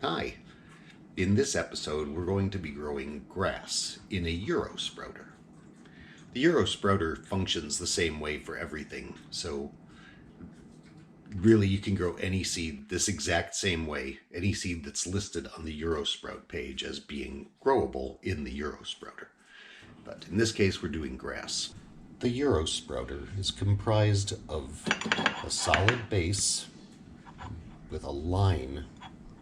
Hi. In this episode, we're going to be growing grass in a Euro sprouter. The Euro sprouter functions the same way for everything, so really you can grow any seed this exact same way, any seed that's listed on the Euro sprout page as being growable in the Euro sprouter. But in this case, we're doing grass. The Euro sprouter is comprised of a solid base with a line,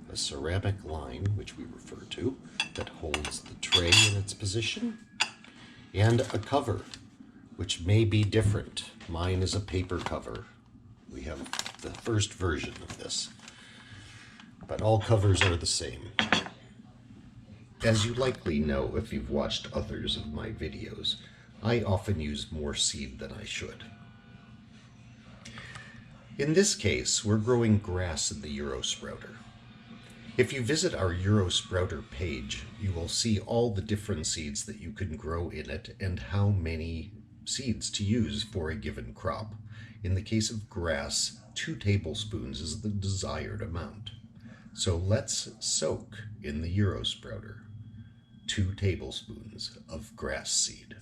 a ceramic line, which we refer to, that holds the tray in its position, and a cover, which may be different. Mine is a paper cover. We have the first version of this, but all covers are the same. As you likely know if you've watched others of my videos, I often use more seed than I should. In this case, we're growing grass in the Euro sprouter. If you visit our Euro sprouter page, you will see all the different seeds that you can grow in it and how many seeds to use for a given crop. In the case of grass, 2 tablespoons is the desired amount. So let's soak in the Euro sprouter 2 tablespoons of grass seed.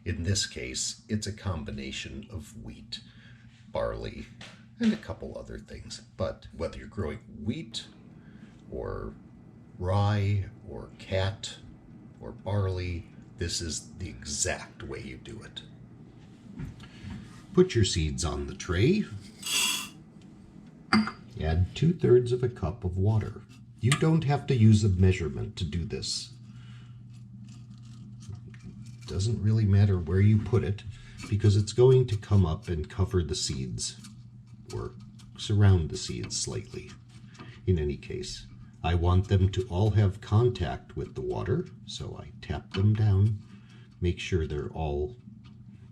In this case, it's a combination of wheat, barley, and a couple other things. But whether you're growing wheat, or rye, or cat, or barley, this is the exact way you do it. Put your seeds on the tray. Add 2/3 of a cup of water. You don't have to use a measurement to do this. It doesn't really matter where you put it, because it's going to come up and cover the seeds, or surround the seeds slightly. In any case, I want them to all have contact with the water, so I tap them down, make sure they're all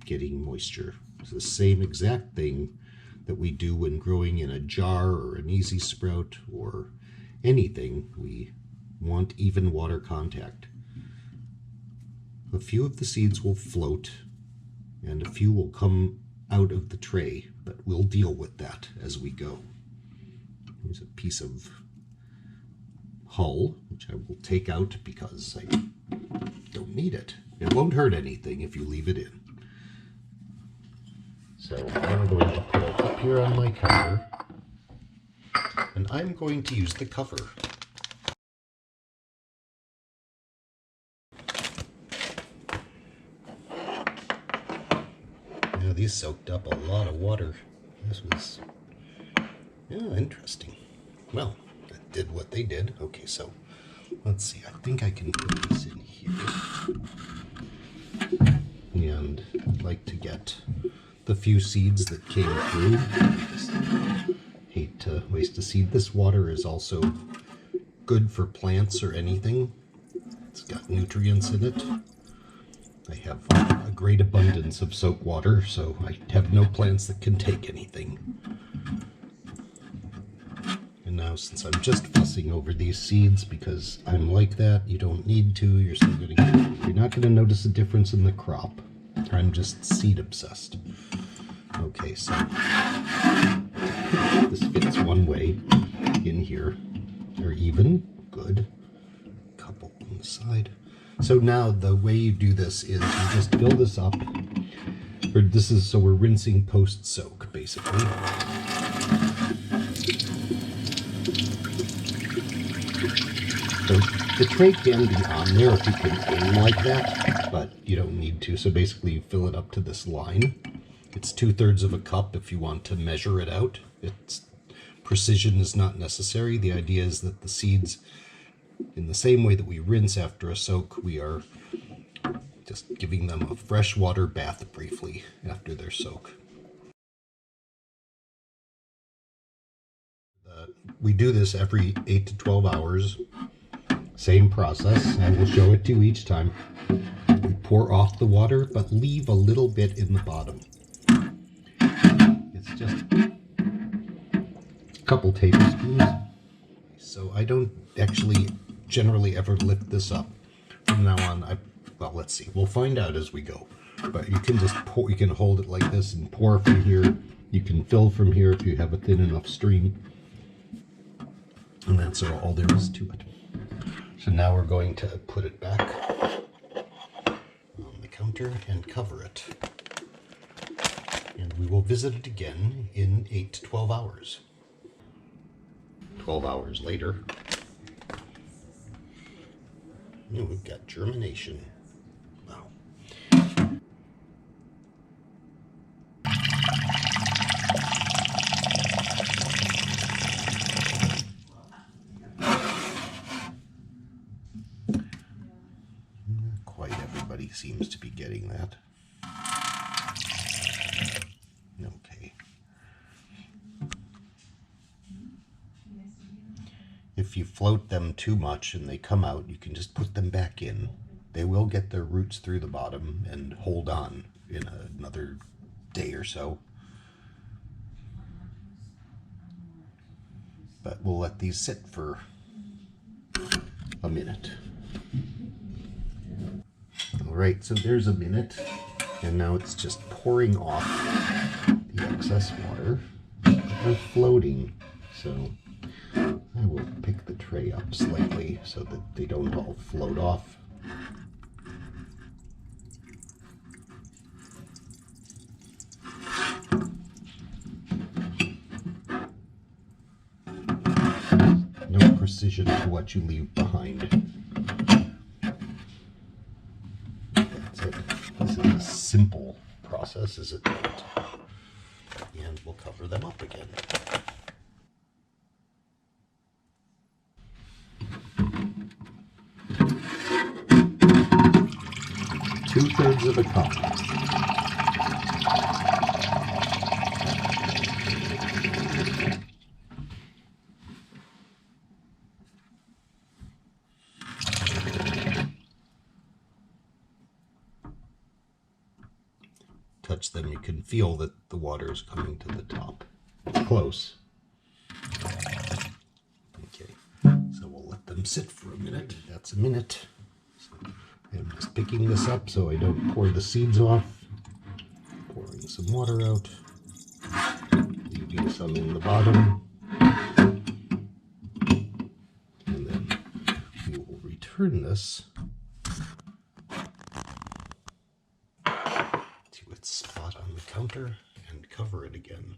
getting moisture. It's the same exact thing that we do when growing in a jar or an easy sprout or anything. We want even water contact. A few of the seeds will float and a few will come out of the tray, but we'll deal with that as we go. Here's a piece of hull, which I will take out because I don't need it. It won't hurt anything if you leave it in. So I'm going to put it up here on my counter, and I'm going to use the cover. Now these soaked up a lot of water. This was, interesting. Well, it did what they did. Okay, so let's see. I think I can put this in here. And I'd like to get the few seeds that came through. Just hate to waste a seed. This water is also good for plants or anything. It's got nutrients in it. I have a great abundance of soap water, so I have no plants that can take anything. And now, since I'm just fussing over these seeds because I'm like that, you don't need to. You're not going to notice a difference in the crop. I'm just seed obsessed. Okay, so this fits one way in here. They're even. Good. Couple on the side. So now the way you do this is you just fill this up. So we're rinsing post-soak, basically. So the tray can be on there if you can aim like that, but you don't need to. So basically you fill it up to this line. It's 2/3 of a cup if you want to measure it out. Precision is not necessary. The idea is that the seeds, in the same way that we rinse after a soak, we are just giving them a fresh water bath briefly after their soak. We do this every 8 to 12 hours. Same process. I will show it to you each time. We pour off the water, but leave a little bit in the bottom. It's just a couple tablespoons. So I don't actually generally ever lift this up. From now on, well, let's see. We'll find out as we go. But you can just pour, you can hold it like this and pour from here. You can fill from here if you have a thin enough stream. And that's all there is to it. So now we're going to put it back on the counter and cover it. And we will visit it again in 8 to 12 hours. 12 hours later, we've got germination. Wow. Not quite everybody seems to be getting that. Okay. If you float them too much and they come out, you can just put them back in. They will get their roots through the bottom and hold on in another day or so. But we'll let these sit for a minute. All right, so there's a minute, and now it's just pouring off the excess water. They're floating, so I will pick the tray up slightly so that they don't all float off. No precision to what you leave behind. That's it. This is a simple process, is it not? And we'll cover them up again. Two-thirds of a cup. Touch them, you can feel that the water is coming to the top. It's close. Okay, so we'll let them sit for a minute. That's a minute. So I'm just picking this up so I don't pour the seeds off. Pouring some water out. Leaving some in the bottom. And then we will return this to its spot on the counter and cover it again.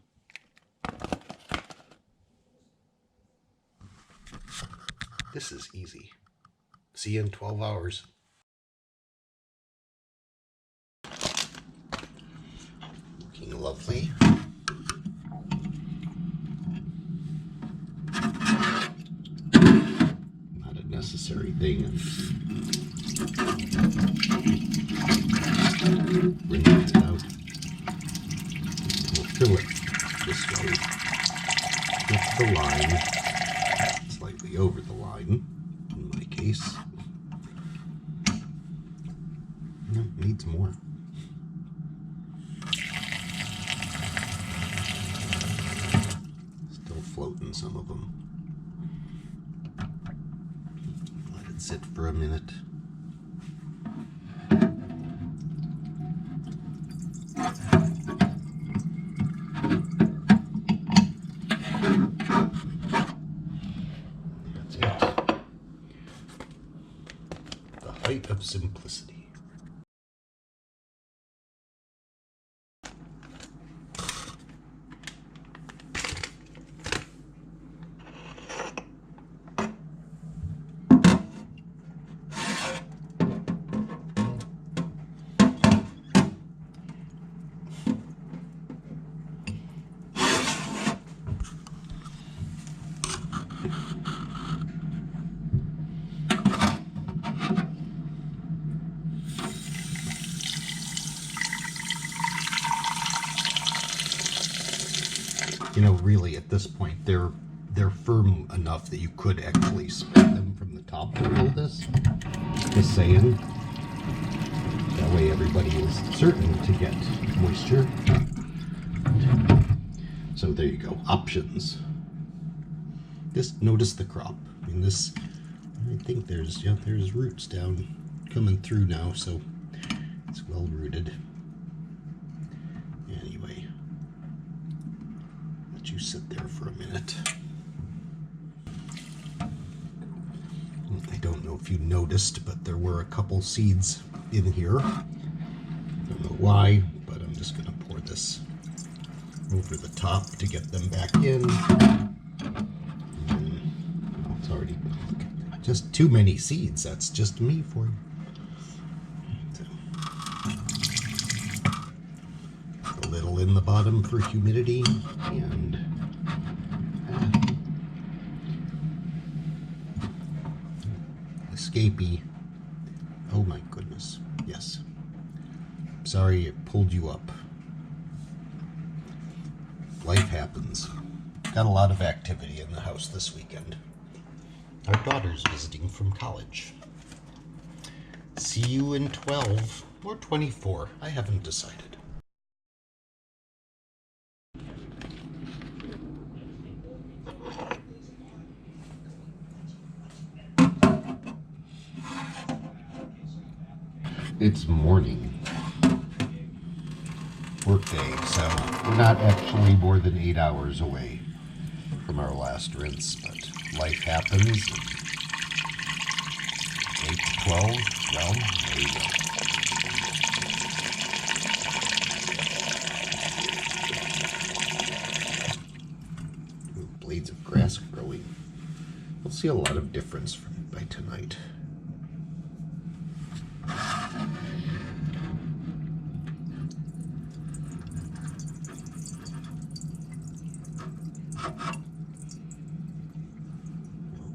This is easy. See you in 12 hours. Looking lovely. Not a necessary thing. Bring it out. We'll fill it this way. With the line. Slightly over the line, in my case. No, needs more. Still floating, some of them. Let it sit for a minute. That's it. The height of simplicity. You know, really, at this point, they're firm enough that you could actually spread them from the top to roll this. Just saying. That way everybody is certain to get moisture. So there you go. Options. Notice the crop. I mean, this, I think there's roots down coming through now, so it's well rooted. Anyway, let you sit there for a minute. know if you noticed, but there were a couple seeds in here. I don't know why, but I'm just going to pour this over the top to get them back in. It's already just too many seeds. That's just me for you. A little in the bottom for humidity, and escapee. Oh my goodness. Yes. Sorry it pulled you up. Life happens. Got a lot of activity in the house this weekend. Our daughter's visiting from college. See you in 12 or 24. I haven't decided. It's morning. Workday, so we're not actually more than 8 hours away from our last rinse, but life happens. 8 to 12, well, there you go. Ooh, blades of grass growing. We'll see a lot of difference by tonight.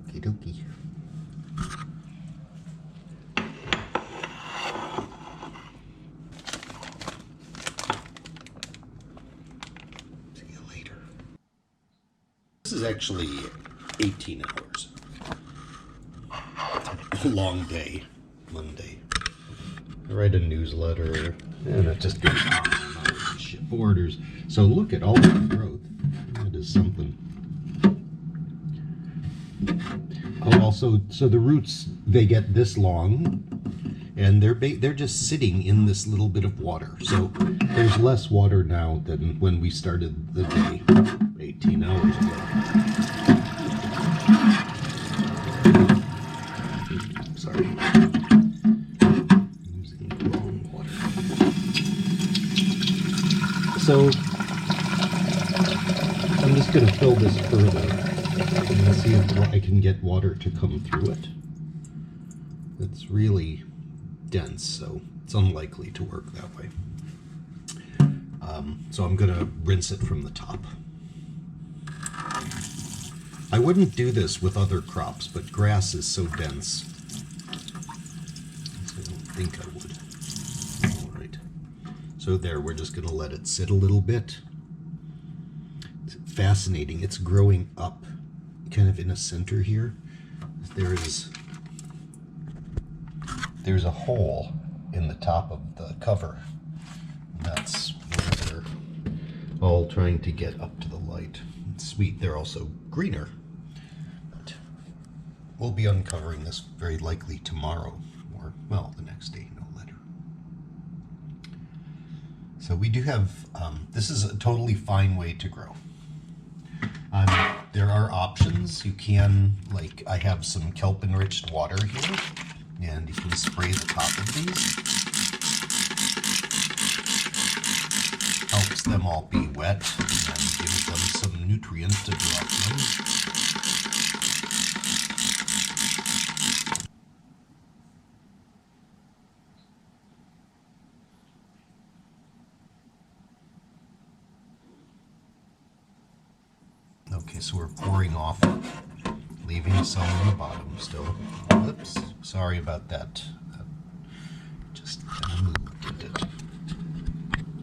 Okie dokie. See you later. This is actually 18 hours. A long day, Monday. I write a newsletter, and it just goes on. Ship orders. So look at all the growth. That is something. Oh, also, so the roots, they get this long, and they're just sitting in this little bit of water. So there's less water now than when we started the day 18 hours ago. Sorry. Using the wrong water. So I'm just going to fill this further. I'm going to see if I can get water to come through it. It's really dense, so it's unlikely to work that way. So I'm going to rinse it from the top. I wouldn't do this with other crops, but grass is so dense. I don't think I would. All right. So there, we're just going to let it sit a little bit. It's fascinating. It's growing up kind of in a center here. There's a hole in the top of the cover. That's where they're all trying to get up to the light. It's sweet. They're also greener. But we'll be uncovering this very likely tomorrow, or, well, the next day, no later. So we do have, this is a totally fine way to grow. There are options. You can, like, I have some kelp-enriched water here, and you can spray the top of these. Helps them all be wet, and gives them some nutrients to grow up in. Okay, so we're pouring off, leaving some on the bottom still. Oops, sorry about that. Just kind of moved it.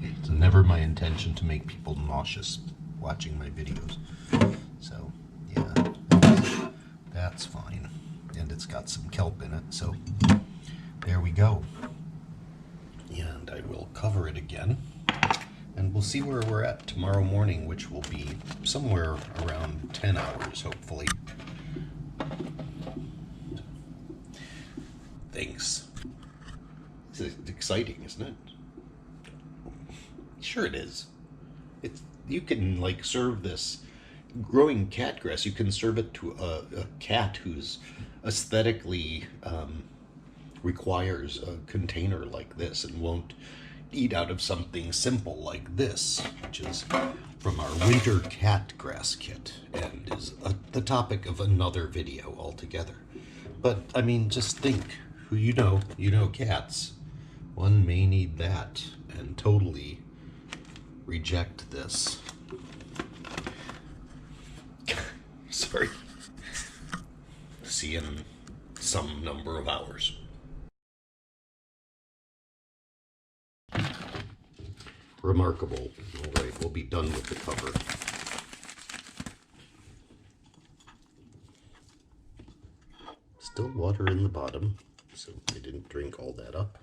It's never my intention to make people nauseous watching my videos. So, yeah, that's fine. And it's got some kelp in it, so there we go. And I will cover it again. And we'll see where we're at tomorrow morning, which will be somewhere around 10 hours, hopefully. Thanks. It's exciting, isn't it? Sure it is. You can, like, serve this growing catgrass. You can serve it to a cat who's aesthetically requires a container like this and won't eat out of something simple like this, which is from our winter cat grass kit and is the topic of another video altogether. But I mean, just think, who you know cats. One may need that and totally reject this. Sorry. See you in some number of hours. Remarkable. All right, we'll be done with the cover. Still water in the bottom, so I didn't drink all that up.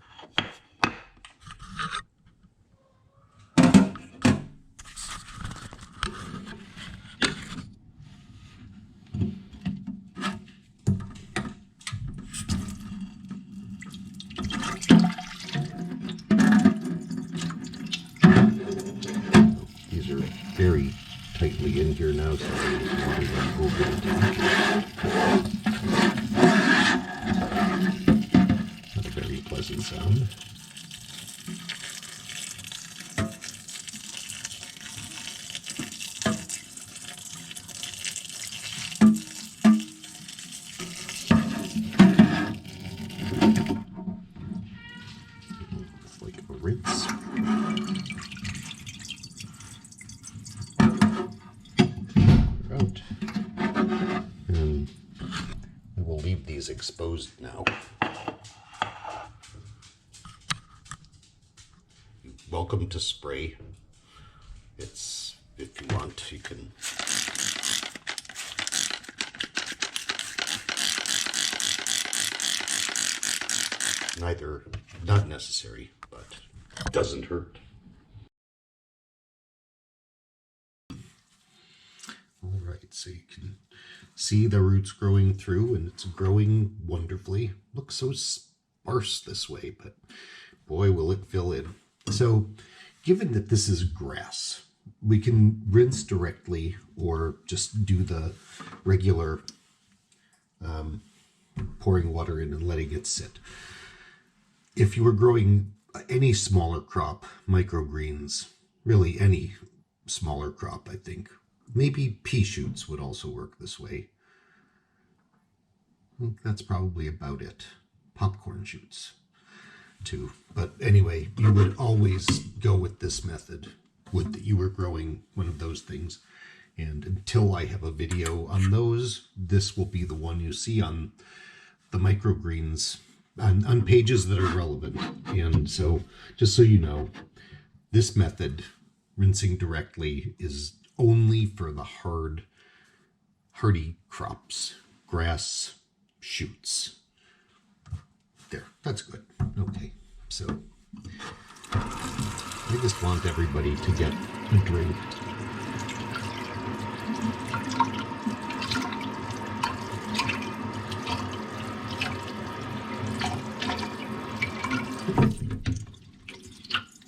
These are very tightly in here now, so there's water run over the top. Not a very pleasant sound. It's like a rinse. Out. And we will leave these exposed now. Welcome to spray. It's, if you want, you can neither, not necessary, but doesn't hurt. All right, so you can see the roots growing through, and it's growing wonderfully. Looks so sparse this way, but boy, will it fill in. So, given that this is grass, we can rinse directly or just do the regular pouring water in and letting it sit. If you were growing any smaller crop, microgreens, really any smaller crop, I think, maybe pea shoots would also work this way. I think that's probably about it. Popcorn shoots too. But anyway, you would always go with this method. Would that you were growing one of those things. And until I have a video on those, this will be the one you see on the microgreens on pages that are relevant. And so, just so you know, this method, rinsing directly, is only for the hardy crops, grass, shoots. There, that's good. Okay, so I just want everybody to get a drink.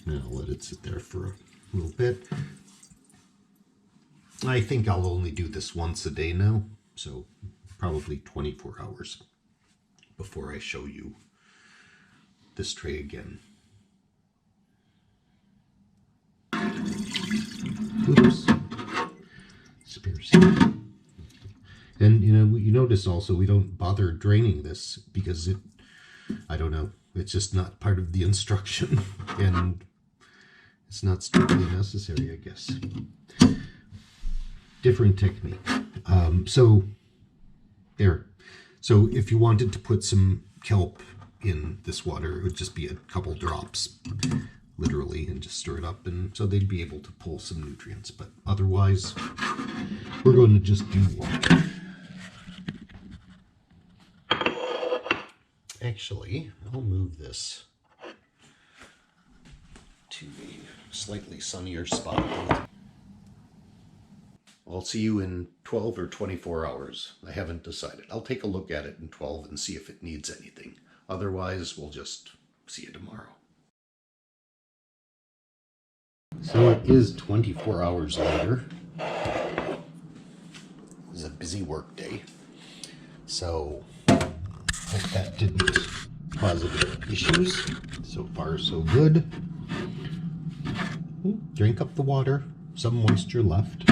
Now let it sit there for a little bit. I think I'll only do this once a day now, so probably 24 hours before I show you this tray again. Oops. Spare seat. And you notice also we don't bother draining this because I don't know, it's just not part of the instruction and it's not strictly necessary, I guess. Different technique. So there. So if you wanted to put some kelp in this water, it would just be a couple drops, literally, and just stir it up, and so they'd be able to pull some nutrients. But otherwise, we're going to just do water. Actually, I'll move this to a slightly sunnier spot. I'll see you in 12 or 24 hours. I haven't decided. I'll take a look at it in 12 and see if it needs anything. Otherwise, we'll just see you tomorrow. So it is 24 hours later. It was a busy work day. So Hope that didn't cause any issues. So far, so good. Drink up the water. Some moisture left.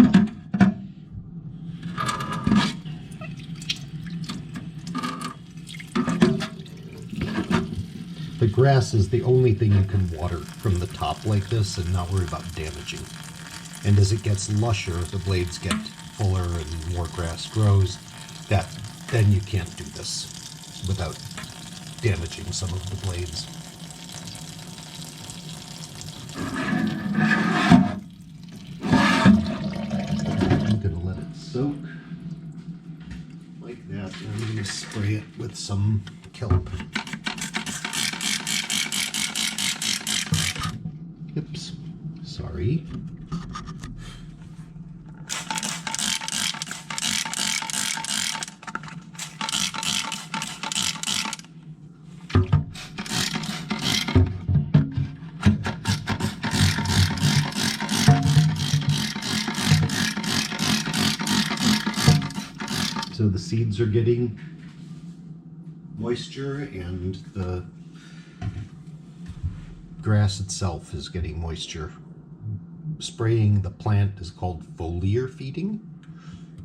The grass is the only thing you can water from the top like this and not worry about damaging. And as it gets lusher, the blades get fuller and more grass grows, then you can't do this without damaging some of the blades. I'm going to let it soak like that, and I'm going to spray it with some kelp. Oops, sorry. So the seeds are getting moisture and the grass itself is getting moisture. Spraying the plant is called foliar feeding,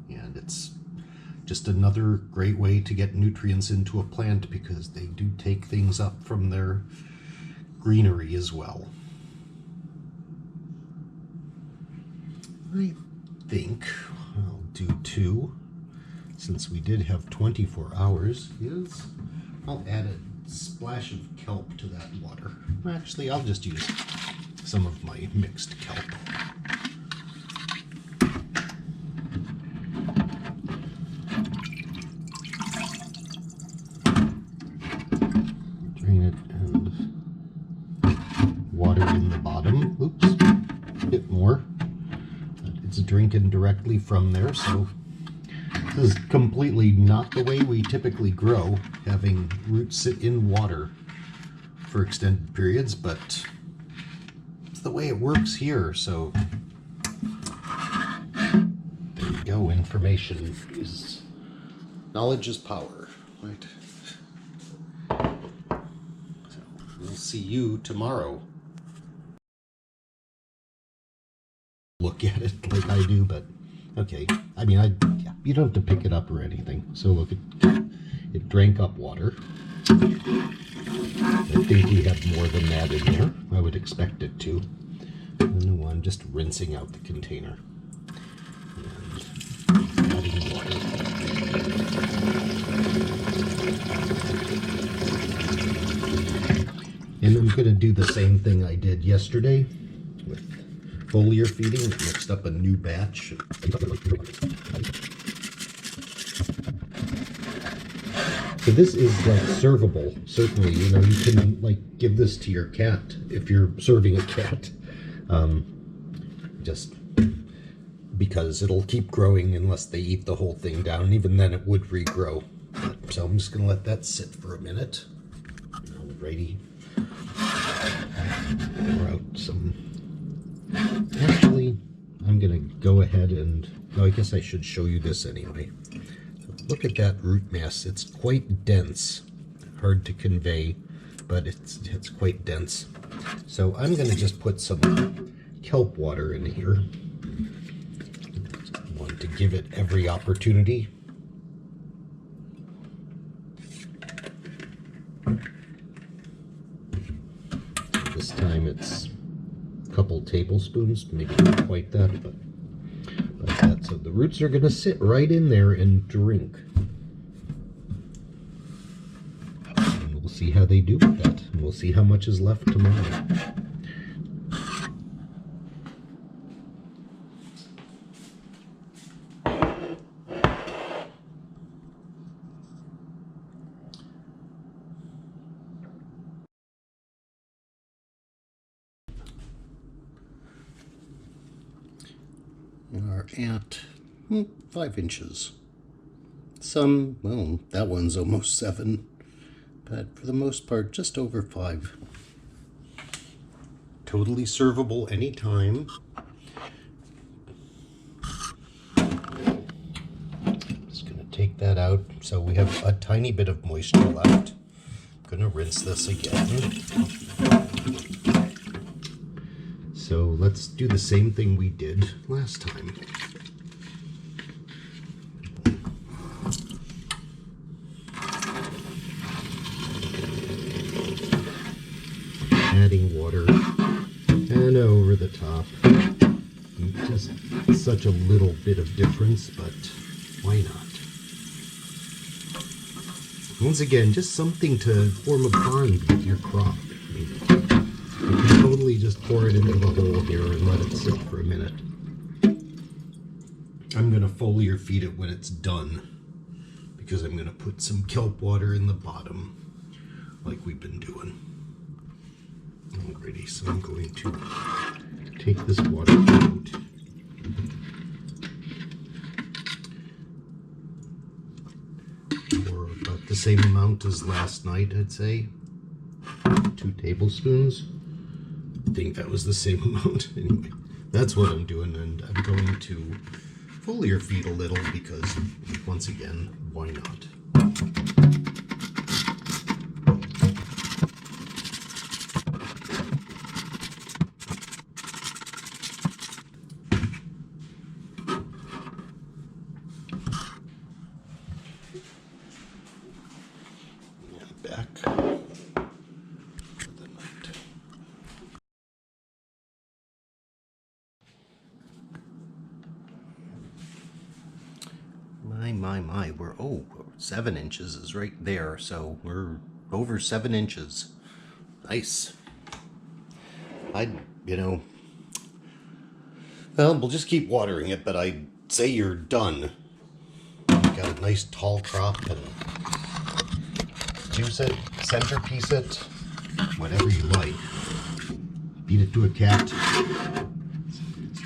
and it's just another great way to get nutrients into a plant because they do take things up from their greenery as well. I think I'll do 2. Since we did have 24 hours, I'll add a splash of kelp to that water. Actually, I'll just use some of my mixed kelp. Drain it and water in the bottom. Oops, a bit more. It's drinking directly from there, so this is completely not the way we typically grow, having roots sit in water for extended periods, but it's the way it works here, so there you go. Information is, knowledge is power, right? So we'll see you tomorrow. Look at it like I do, but okay. I mean, you don't have to pick it up or anything. So look, it drank up water. I think we have more than that in there. I would expect it to. And I'm just rinsing out the container. And adding water. And I'm going to do the same thing I did yesterday with foliar feeding. Mixed up a new batch. So this is like servable, certainly. You know, you can like give this to your cat if you're serving a cat. Just because it'll keep growing unless they eat the whole thing down. And even then it would regrow. So I'm just going to let that sit for a minute. Alrighty. Pour out some. Actually, I'm going to go ahead and, no, I guess I should show you this anyway. Look at that root mass. It's quite dense. Hard to convey, but it's quite dense. So I'm going to just put some kelp water in here. I want to give it every opportunity. This time it's a couple tablespoons, maybe not quite that, but that. So the roots are going to sit right in there and drink. And we'll see how they do with that. And we'll see how much is left tomorrow. We are at 5 inches. Some, well, that one's almost 7, but for the most part, just over 5. Totally servable anytime. Just going to take that out. So we have a tiny bit of moisture left. I'm gonna rinse this again. So let's do the same thing we did last time. Adding water and over the top. Just such a little bit of difference, but why not? Once again, just something to form a bond with your crop. I mean, you can totally just pour it into the hole here and let it sit for a minute. I'm going to foliar feed it when it's done, because I'm going to put some kelp water in the bottom like we've been doing. Alrighty, so I'm going to take this water out. For about the same amount as last night, I'd say. 2 tablespoons. I think that was the same amount. Anyway, that's what I'm doing, and I'm going to foliar feed a little because, once again, why not? Back for the night. My, we're 7 inches is right there, so we're over 7 inches. Nice. Well, we'll just keep watering it, but I'd say you're done. You've got a nice tall crop, and juice it, centerpiece it, whatever you like. Feed it to a cat.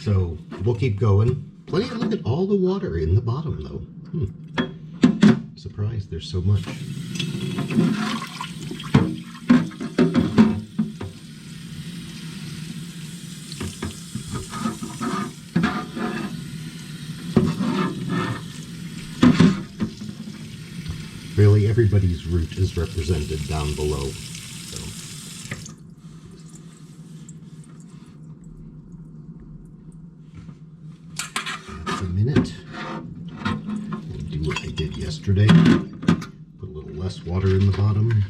So we'll keep going. Look at all the water in the bottom, though. Surprised there's so much. Really, everybody's root is represented down below. So. That's a minute. I'll do what I did yesterday. Put a little less water in the bottom.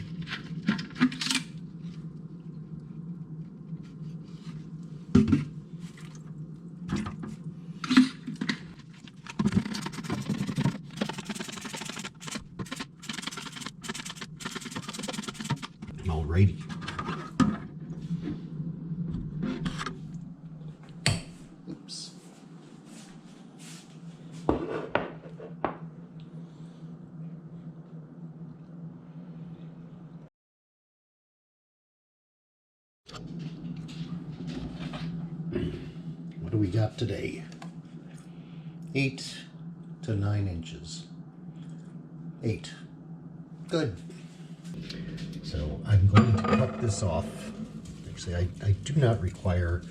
Alrighty. Oops. What do we got today? 8 to 9 inches. 8. Good. So I'm going to cut this off. Actually, I do not require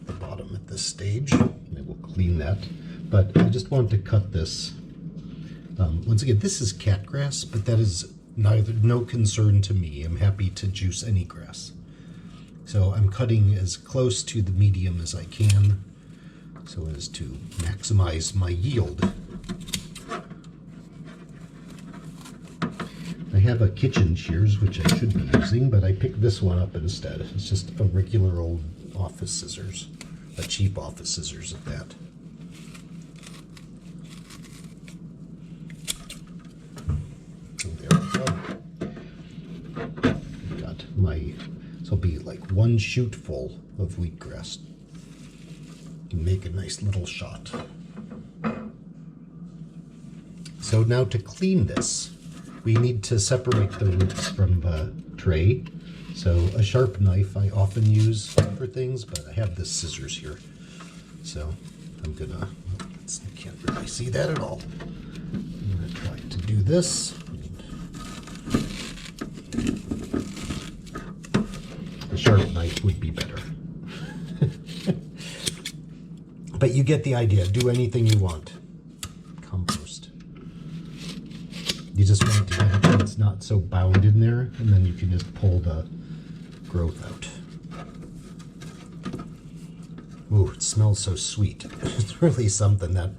the bottom at this stage. I will clean that. But I just want to cut this. Once again, this is cat grass, but that is no concern to me. I'm happy to juice any grass. So I'm cutting as close to the medium as I can so as to maximize my yield. I have a kitchen shears, which I should be using, but I picked this one up instead. It's just a regular old office scissors, a cheap office scissors at that. And there we go. Got my, this will be like 1 shoot full of wheatgrass. Can make a nice little shot. So now to clean this, we need to separate the roots from the tray. So a sharp knife I often use for things, but I have this scissors here. So I'm gonna, I can't really see that at all. I'm gonna try to do this. The sharp knife would be better. But you get the idea. Do anything you want. Compost. You just want to get it so it's not so bound in there, and then you can just pull the growth out. Ooh, it smells so sweet. It's really something that,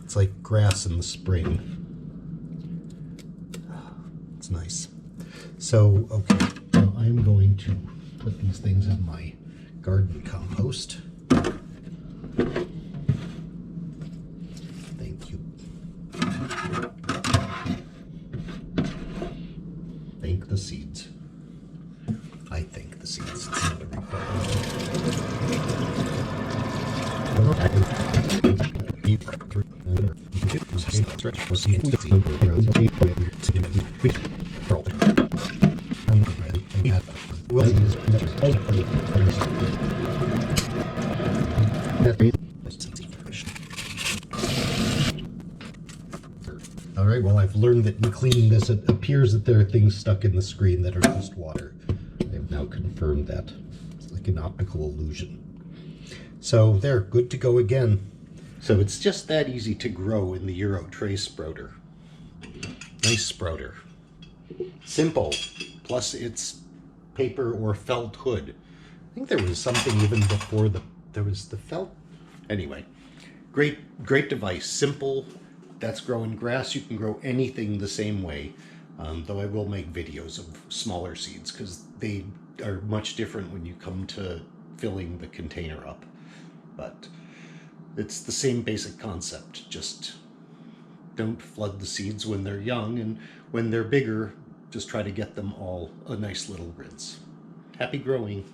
it's like grass in the spring. It's nice. So, okay, now I'm going to put these things in my garden compost. Thank you. Thank the seeds. I thank the seeds. It's not a All right, well, I've learned that in cleaning this, it appears that there are things stuck in the screen that are just water. I've now confirmed that. It's like an optical illusion. So there, good to go again. So it's just that easy to grow in the Euro tray sprouter. Nice sprouter. Simple, plus it's paper or felt hood. I think there was something even before there was the felt. Anyway, great device. Simple. That's growing grass. You can grow anything the same way, though I will make videos of smaller seeds because they are much different when you come to filling the container up. But it's the same basic concept. Just don't flood the seeds when they're young, and when they're bigger, just try to get them all a nice little rinse. Happy growing.